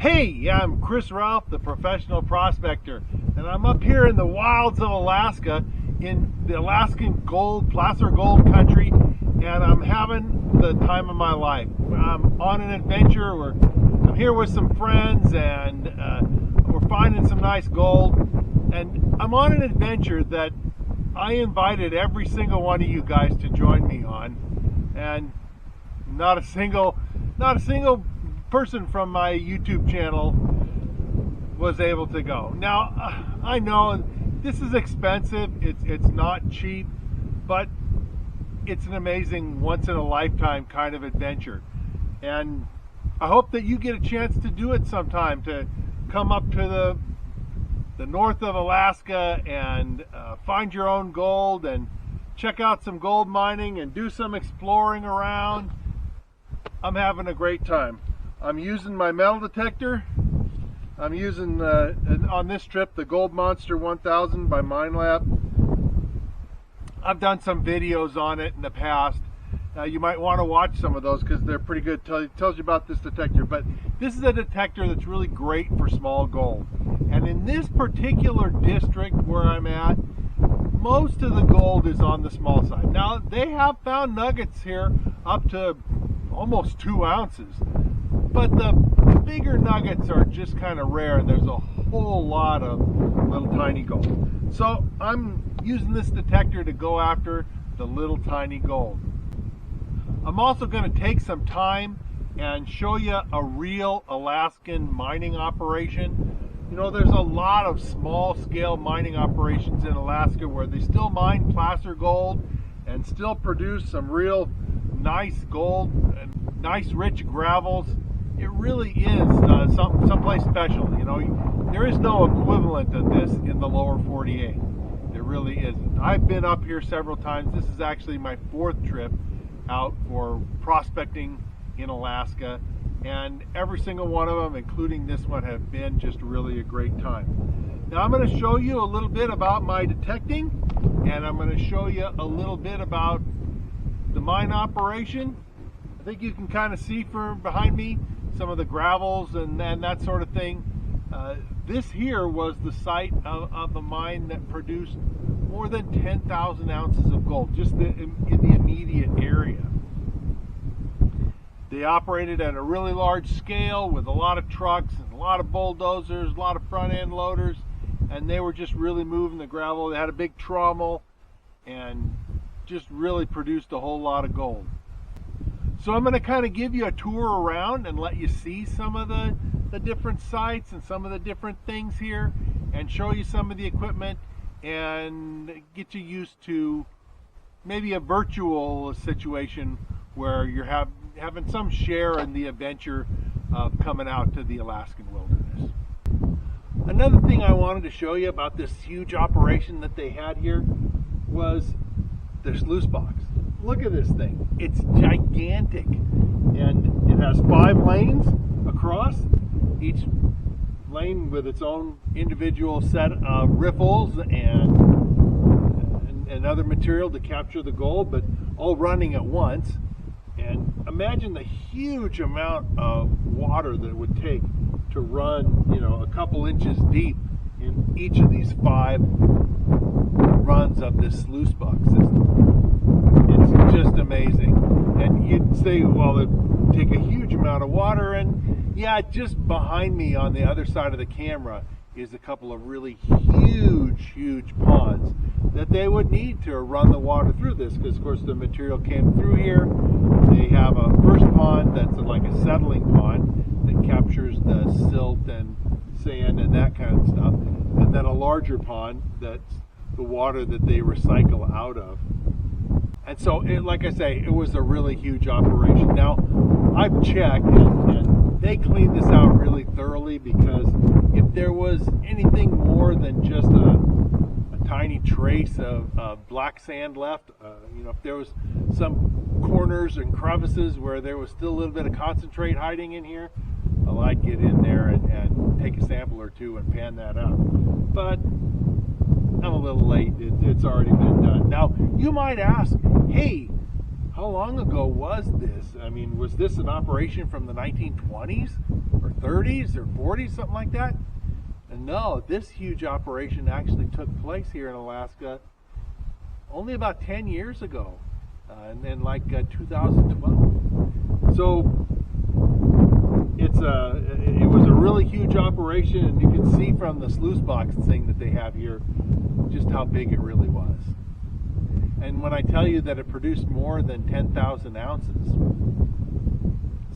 Hey, I'm Chris Ralph, the professional prospector, and I'm up here in the wilds of Alaska, in the Alaskan placer gold country, and I'm having the time of my life. I'm on an adventure. I'm here with some friends, and we're finding some nice gold, and I'm on an adventure that I invited every single one of you guys to join me on, and not a single person from my YouTube channel was able to go. Now, I know this is expensive, it's not cheap, but it's an amazing once-in-a-lifetime kind of adventure. And I hope that you get a chance to do it sometime, to come up to the north of Alaska and find your own gold and check out some gold mining and do some exploring around. I'm having a great time. I'm using my metal detector. I'm using, on this trip, the Gold Monster 1000 by Minelab. I've done some videos on it in the past. You might want to watch some of those because they're pretty good. Tells you about this detector. But this is a detector that's really great for small gold. And in this particular district where I'm at, most of the gold is on the small side. Now, they have found nuggets here up to almost 2 ounces. But the bigger nuggets are just kind of rare, and there's a whole lot of little tiny gold. So I'm using this detector to go after the little tiny gold. I'm also going to take some time and show you a real Alaskan mining operation. You know, there's a lot of small-scale mining operations in Alaska where they still mine placer gold and still produce some real nice gold and nice rich gravels. It really is someplace special. You know, there is no equivalent of this in the lower 48. There really isn't. I've been up here several times. This is actually my 4th trip out for prospecting in Alaska, and every single one of them, including this one, have been just really a great time. Now I'm going to show you a little bit about my detecting, and I'm going to show you a little bit about the mine operation. I think you can kind of see from behind me some of the gravels and that sort of thing. This here was the site of a mine that produced more than 10,000 ounces of gold, just in the immediate area. They operated at a really large scale with a lot of trucks and a lot of bulldozers, a lot of front end loaders, and they were just really moving the gravel. They had a big trommel and just really produced a whole lot of gold. So I'm going to kind of give you a tour around and let you see some of the different sites and some of the different things here, and show you some of the equipment and get you used to maybe a virtual situation where you're having some share in the adventure of coming out to the Alaskan wilderness. Another thing I wanted to show you about this huge operation that they had here was the sluice box. Look at this thing. It's gigantic, and it has 5 lanes across, each lane with its own individual set of riffles and other material to capture the gold, but all running at once. And imagine the huge amount of water that it would take to run, you know, a couple inches deep in each of these 5 runs of this sluice box system. It's just amazing. And you'd say, well, it'd take a huge amount of water, and yeah, just behind me on the other side of the camera is a couple of really huge ponds that they would need to run the water through this, because of course the material came through here. They have a first pond that's like a settling pond that captures the silt and sand and that kind of stuff, and then a larger pond that's the water that they recycle out of. And so, like I say, it was a really huge operation. Now, I've checked, and they cleaned this out really thoroughly, because if there was anything more than just a tiny trace of black sand left, you know, if there was some corners and crevices where there was still a little bit of concentrate hiding in here, well, I'd get in there and take a sample or two and pan that out. But I'm a little late. It's already been done. Now, you might ask, hey, how long ago was this? I mean, was this an operation from the 1920s or 30s or 40s, something like that? And no, this huge operation actually took place here in Alaska only about 10 years ago, and then like 2012. So it was a really huge operation, and you can see from the sluice box thing that they have here just how big it really was. And when I tell you that it produced more than 10,000 ounces,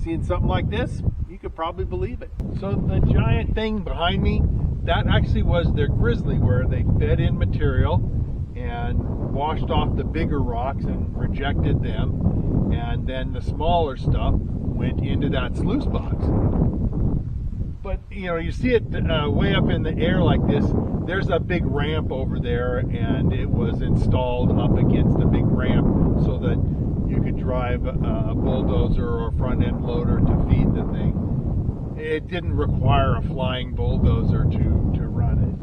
seeing something like this, you could probably believe it. So the giant thing behind me, that actually was their grizzly, where they fed in material and washed off the bigger rocks and rejected them, and then the smaller stuff went into that sluice box. But you know, you see it way up in the air like this. There's a big ramp over there, and it was installed up against a big ramp so that you could drive a bulldozer or front end loader to feed the thing. It didn't require a flying bulldozer to run it.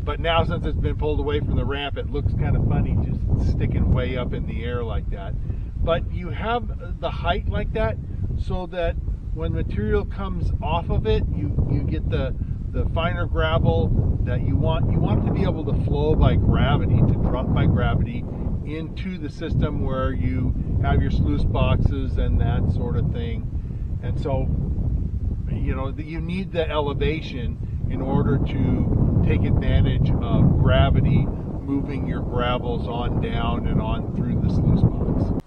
But now, since it's been pulled away from the ramp, it looks kind of funny just sticking way up in the air like that. But you have the height like that so that when material comes off of it, you get the finer gravel that you want. You want it to be able to flow by gravity, to drop by gravity into the system where you have your sluice boxes and that sort of thing. And so, you know, you need the elevation in order to take advantage of gravity moving your gravels on down and on through the sluice box.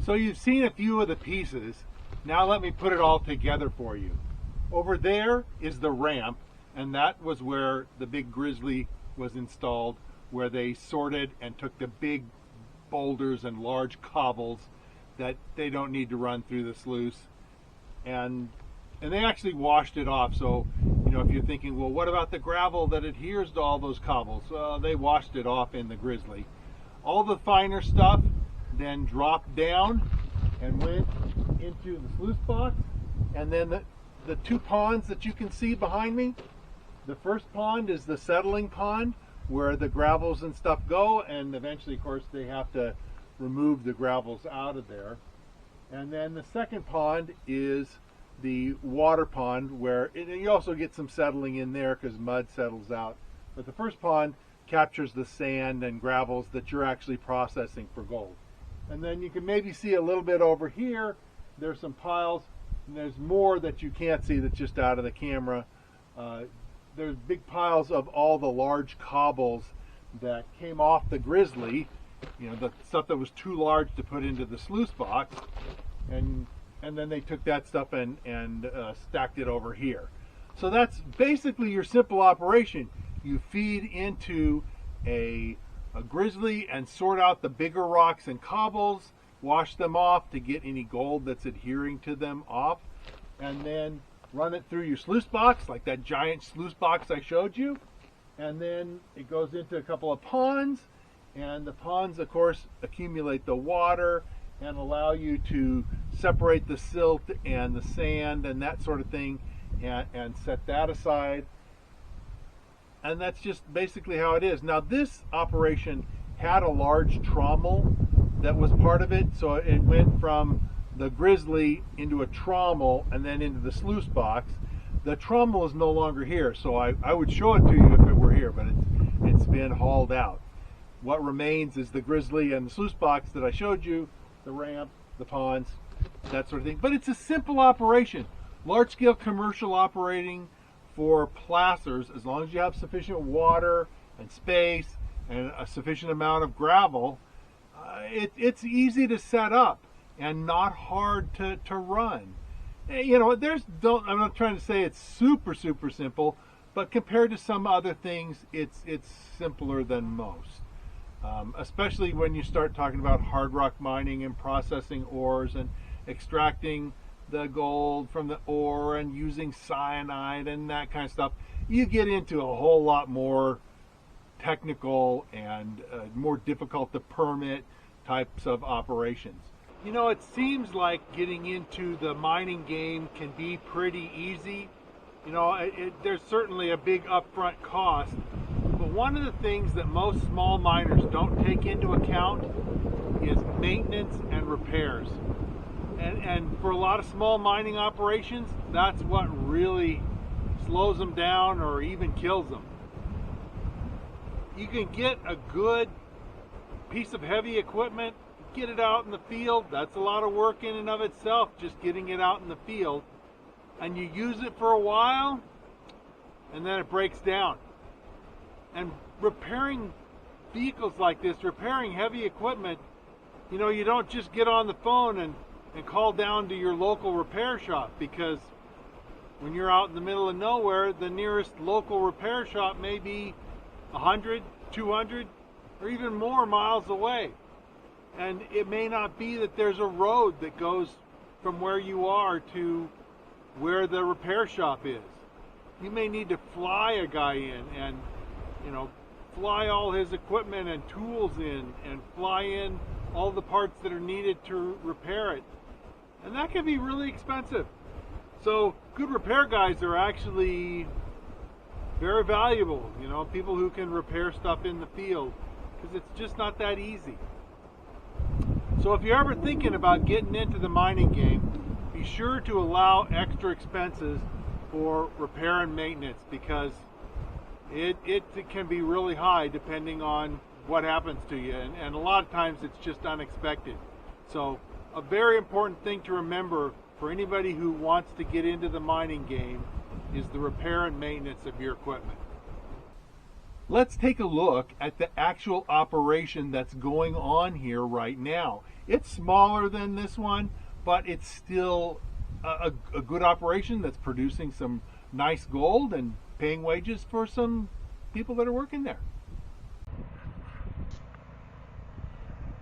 So you've seen a few of the pieces. Now let me put it all together for you. Over there is the ramp, and that was where the big grizzly was installed, where they sorted and took the big boulders and large cobbles that they don't need to run through the sluice, and they actually washed it off. So, you know, if you're thinking, well, what about the gravel that adheres to all those cobbles? They washed it off in the grizzly. All the finer stuff then dropped down and went into the sluice box, and then the two ponds that you can see behind me, the first pond is the settling pond where the gravels and stuff go, and eventually, of course, they have to remove the gravels out of there. And then the second pond is the water pond, where you also get some settling in there because mud settles out. But the first pond captures the sand and gravels that you're actually processing for gold. And then you can maybe see a little bit over here. There's some piles, and there's more that you can't see that's just out of the camera. There's big piles of all the large cobbles that came off the grizzly, you know, the stuff that was too large to put into the sluice box, and then they took that stuff and stacked it over here. So that's basically your simple operation. You feed into a grizzly and sort out the bigger rocks and cobbles, wash them off to get any gold that's adhering to them off, and then run it through your sluice box, like that giant sluice box I showed you. And then it goes into a couple of ponds, and the ponds, of course, accumulate the water and allow you to separate the silt and the sand and that sort of thing, and set that aside. And that's just basically how it is. Now, this operation had a large trommel that was part of it, so it went from the grizzly into a trommel and then into the sluice box. The trommel is no longer here, so I would show it to you if it were here, but it's been hauled out. What remains is the grizzly and the sluice box that I showed you, the ramp, the ponds, that sort of thing. But it's a simple operation. Large-scale commercial operating for placers, as long as you have sufficient water and space and a sufficient amount of gravel, it's easy to set up and not hard to run. You know, I'm not trying to say it's super simple, but compared to some other things, it's simpler than most. Especially when you start talking about hard rock mining and processing ores and extracting the gold from the ore and using cyanide and that kind of stuff. You get into a whole lot more technical and more difficult to permit types of operations. You know, it seems like getting into the mining game can be pretty easy. You know, there's certainly a big upfront cost, but one of the things that most small miners don't take into account is maintenance and repairs. And for a lot of small mining operations, that's what really slows them down or even kills them. You can get a good piece of heavy equipment, get it out in the field. That's a lot of work in and of itself, just getting it out in the field. And you use it for a while, and then it breaks down. And repairing vehicles like this, repairing heavy equipment, you know, you don't just get on the phone and call down to your local repair shop, because when you're out in the middle of nowhere, the nearest local repair shop may be 100, 200, or even more miles away. And it may not be that there's a road that goes from where you are to where the repair shop is. You may need to fly a guy in and, you know, fly all his equipment and tools in and fly in all the parts that are needed to repair it. And that can be really expensive. So good repair guys are actually very valuable, you know, people who can repair stuff in the field, because it's just not that easy. So if you're ever thinking about getting into the mining game, be sure to allow extra expenses for repair and maintenance, because it can be really high depending on what happens to you, and a lot of times it's just unexpected. So a very important thing to remember for anybody who wants to get into the mining game is the repair and maintenance of your equipment. Let's take a look at the actual operation that's going on here right now. It's smaller than this one, but it's still a good operation that's producing some nice gold and paying wages for some people that are working there.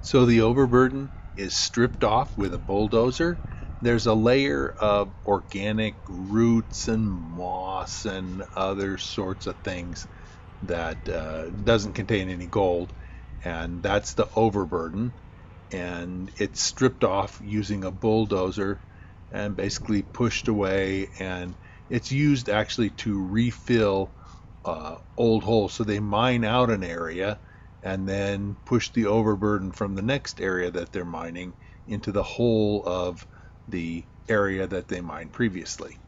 So the overburden is stripped off with a bulldozer. There's a layer of organic roots and moss and other sorts of things that doesn't contain any gold, and that's the overburden. And it's stripped off using a bulldozer and basically pushed away, and it's used actually to refill old holes. So they mine out an area and then push the overburden from the next area that they're mining into the hole of the area that they mined previously.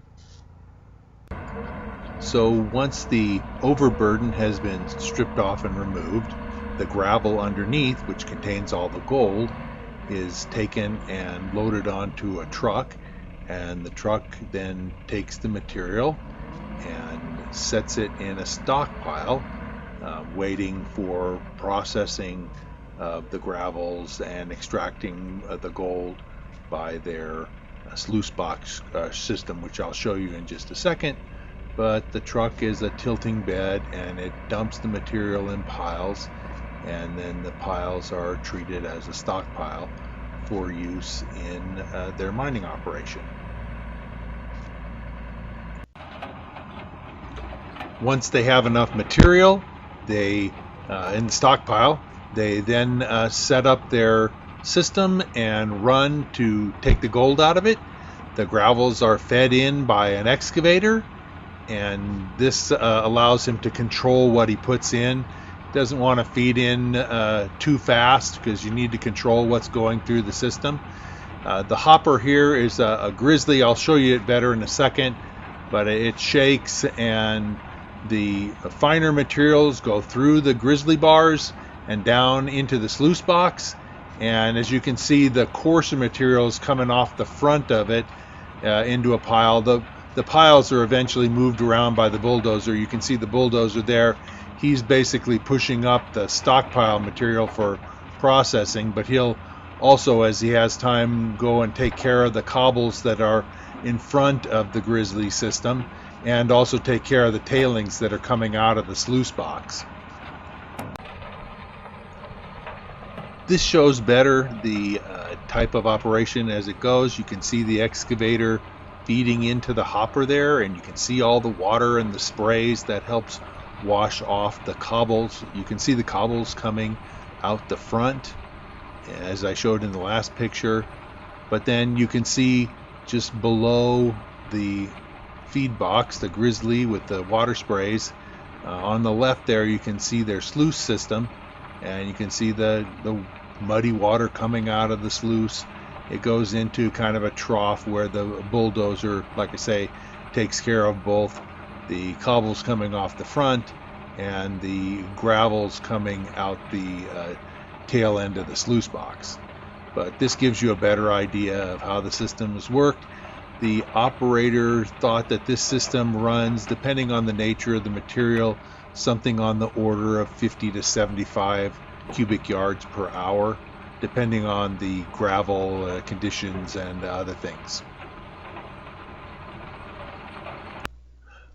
So once the overburden has been stripped off and removed, the gravel underneath, which contains all the gold, is taken and loaded onto a truck, and the truck then takes the material and sets it in a stockpile, waiting for processing of the gravels and extracting the gold by their sluice box system, which I'll show you in just a second. But the truck is a tilting bed, and it dumps the material in piles, and then the piles are treated as a stockpile for use in their mining operation. Once they have enough material, they in the stockpile, they then set up their system and run to take the gold out of it. The gravels are fed in by an excavator, and this allows him to control what he puts in. Doesn't want to feed in too fast, because you need to control what's going through the system. The hopper here is a grizzly. I'll show you it better in a second, but it shakes, and the finer materials go through the grizzly bars and down into the sluice box. And as you can see, the coarser materials coming off the front of it into a pile. The piles are eventually moved around by the bulldozer. You can see the bulldozer there. He's basically pushing up the stockpile material for processing, but he'll also, as he has time, go and take care of the cobbles that are in front of the grizzly system, and also take care of the tailings that are coming out of the sluice box. This shows better the type of operation as it goes. You can see the excavator feeding into the hopper there, and you can see all the water and the sprays that helps wash off the cobbles. You can see the cobbles coming out the front, as I showed in the last picture. But then you can see just below the feed box, the grizzly with the water sprays, on the left there, you can see their sluice system, and you can see the muddy water coming out of the sluice. It goes into kind of a trough where the bulldozer, like I say, takes care of both the cobbles coming off the front and the gravels coming out the tail end of the sluice box. But this gives you a better idea of how the system has worked. The operator thought that this system runs, depending on the nature of the material, something on the order of 50 to 75 cubic yards per hour, depending on the gravel conditions and other things.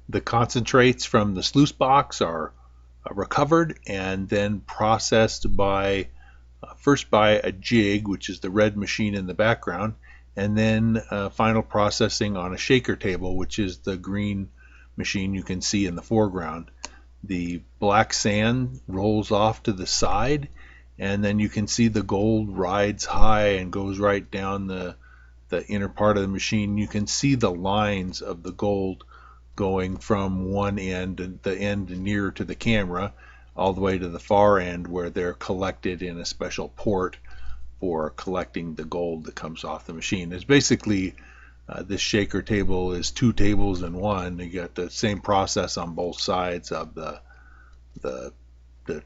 The concentrates from the sluice box are recovered and then processed by first by a jig, which is the red machine in the background, and then final processing on a shaker table, which is the green machine you can see in the foreground. The black sand rolls off to the side, and then you can see the gold rides high and goes right down the inner part of the machine. You can see the lines of the gold going from one end, the end near to the camera, all the way to the far end where they're collected in a special port for collecting the gold that comes off the machine. It's basically this shaker table is two tables in one. You got the same process on both sides of the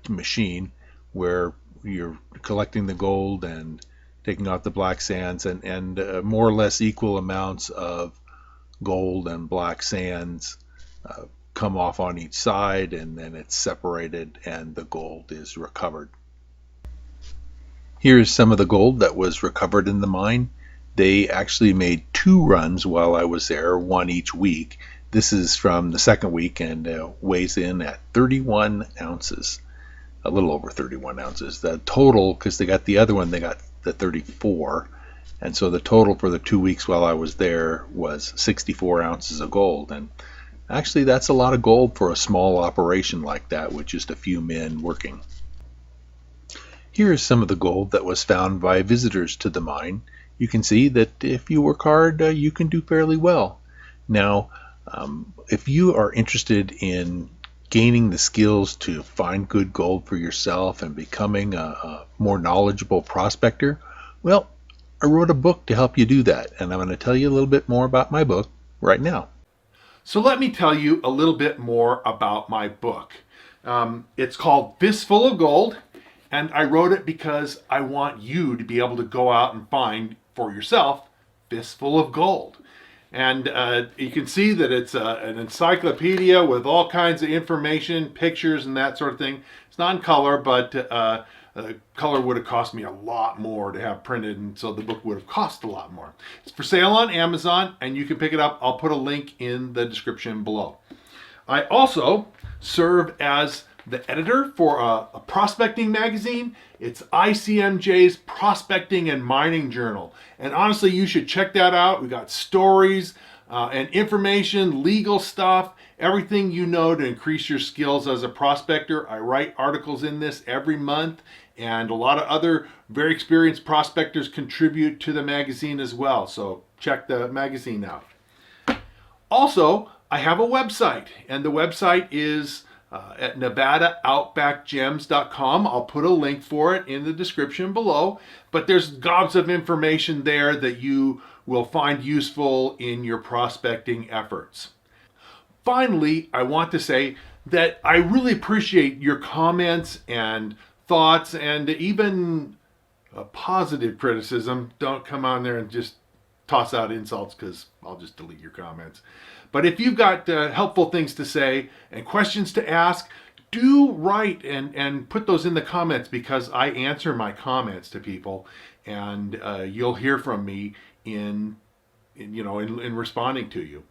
machine, where you're collecting the gold and taking out the black sands, and more or less equal amounts of gold and black sands come off on each side, and then it's separated and the gold is recovered. Here's some of the gold that was recovered in the mine. They actually made 2 runs while I was there, one each week. This is from the second week and weighs in at 31 ounces, a little over 31 ounces. The total, because they got the other one, they got the 34, and so the total for the 2 weeks while I was there was 64 ounces of gold. And actually, that's a lot of gold for a small operation like that with just a few men working. Here is some of the gold that was found by visitors to the mine. You can see that if you work hard, you can do fairly well. Now, if you are interested in gaining the skills to find good gold for yourself and becoming a more knowledgeable prospector, well, I wrote a book to help you do that, and I'm going to tell you a little bit more about my book right now. So let me tell you a little bit more about my book. It's called Fistful of Gold, and I wrote it because I want you to be able to go out and find for yourself fistful of gold. And you can see that it's an encyclopedia with all kinds of information, pictures, and that sort of thing. It's not in color, but color would have cost me a lot more to have printed, and so the book would have cost a lot more. It's for sale on Amazon, and you can pick it up. I'll put a link in the description below. I also serve as the editor for a prospecting magazine. It's ICMJ's Prospecting and Mining Journal. And honestly, you should check that out. We got stories and information, legal stuff, everything you know to increase your skills as a prospector. I write articles in this every month, and a lot of other very experienced prospectors contribute to the magazine as well. So check the magazine out. Also, I have a website, and the website is at NevadaOutbackGems.com. I'll put a link for it in the description below, but there's gobs of information there that you will find useful in your prospecting efforts. Finally, I want to say that I really appreciate your comments and thoughts, and even positive criticism. Don't come on there and just toss out insults, because I'll just delete your comments. But if you've got helpful things to say and questions to ask, do write and put those in the comments, because I answer my comments to people, and you'll hear from me in responding to you.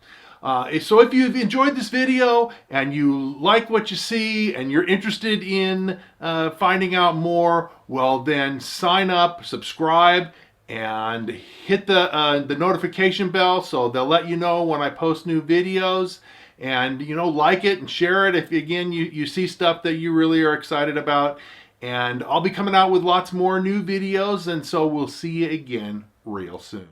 So if you've enjoyed this video and you like what you see and you're interested in finding out more, well then sign up, subscribe, and hit the notification bell so they'll let you know when I post new videos. And like it and share it if again you see stuff that you really are excited about. And I'll be coming out with lots more new videos, and so we'll see you again real soon.